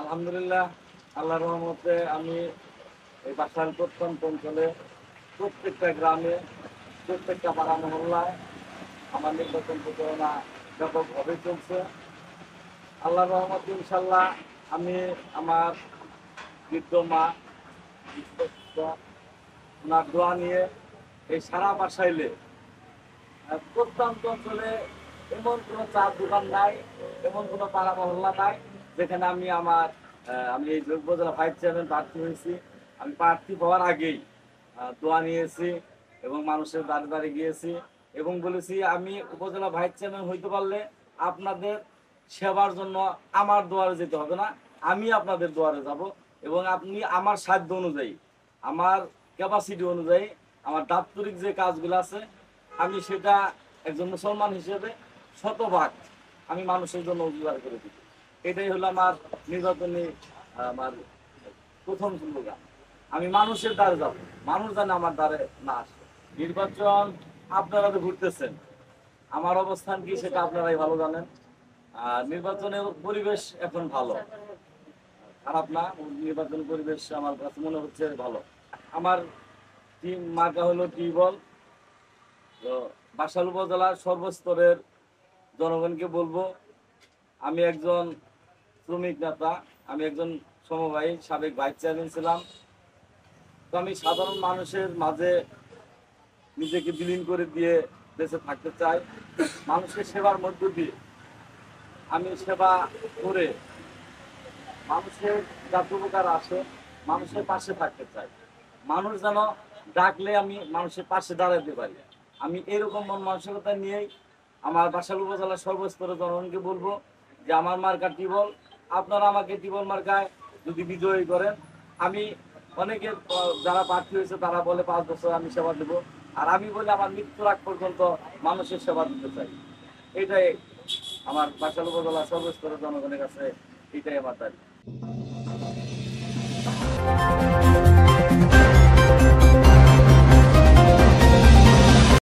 আলহামদুলিল্লাহ, আল্লাহর রহমতে আমি এই বাসাইল প্রত্যন্ত অঞ্চলে প্রত্যেকটা গ্রামে, প্রত্যেকটা পাড়া মহল্লায় আমার নির্বাচন প্রচারণা ব্যাপকভাবে চলছে। আল্লাহর রহমতে ইনশাল্লাহ আমি আমার বৃদ্ধ মা ওনার দোয়া নিয়ে এই সারা বাসাইলে প্রত্যন্ত অঞ্চলে এমন কোনো চার দোকান নাই, এমন কোনো পাড়া মহল্লা নাই যেখানে আমি এই উপজেলা ভাইস চেয়ারম্যান প্রার্থী হয়েছি। আমি প্রার্থী হওয়ার আগেই দোয়া নিয়েছি এবং মানুষের দ্বারে দ্বারে গিয়েছি এবং বলেছি আমি উপজেলা ভাইস চেয়ারম্যান হইতে পারলে আপনাদের সেবার জন্য আমার দুয়ারে যেতে হবে না, আমি আপনাদের দুয়ারে যাব এবং আপনি আমার সাধ্য অনুযায়ী, আমার ক্যাপাসিটি অনুযায়ী, আমার দাপ্তরিক যে কাজগুলো আছে আমি সেটা একজন মুসলমান হিসেবে শতভাগ আমি মানুষের জন্য উদ্ধার করে দিই। এটাই হলো আমার নির্বাচনী আমার প্রথম স্লোগান। আমি মানুষের দ্বারে যাব, মানুষ জানে আমার দ্বারে না আসে। নির্বাচন আপনারা তো ঘুরতেছেন, আমার অবস্থান কি সেটা আপনারাই ভালো জানেন। আর নির্বাচনের পরিবেশ এখন ভালো, খারাপ না। নির্বাচনের পরিবেশ আমার কাছে মনে হচ্ছে ভালো। আমার টিম মার্কা হলো টিউবওয়েল। তো বাসাইল উপজেলার সর্বস্তরের জনগণকে বলবো, আমি একজন শ্রমিক নেতা, আমি একজন সমবায়ী, সাবেক ভাইস চেয়ারম্যান ছিলাম। তো আমি সাধারণ মানুষের মাঝে নিজেকে বিলীন করে দিয়ে দেশে থাকতে চাই। মানুষের সেবার মধ্য দিয়ে আমি সেবা করে মানুষের যাতে উপকার আসে, মানুষের পাশে থাকতে চাই। মানুষ যেন ডাকলে আমি মানুষের পাশে দাঁড়াতে পারি, আমি এরকম মন মানসিকতা নিয়েই আমার বাসাইল উপজেলার সর্বস্তরের জনগণকে বলবো যে আমার মার্কা টিউবওয়েল, আপনারা আমাকে টিউবওয়েল মার্কায় যদি বিজয়ী করেন, আমি অনেকের যারা প্রার্থী হয়েছে তারা বলে 5 বছর আমি সেবা দেবো, আর আমি বলে আমার মৃত্যুর আগ পর্যন্ত মানুষের সেবা দিতে চাই। এটাই আমার বাসাইল উপজেলার সর্বস্তরের জনগণের কাছে, এটাই আমার দাবি।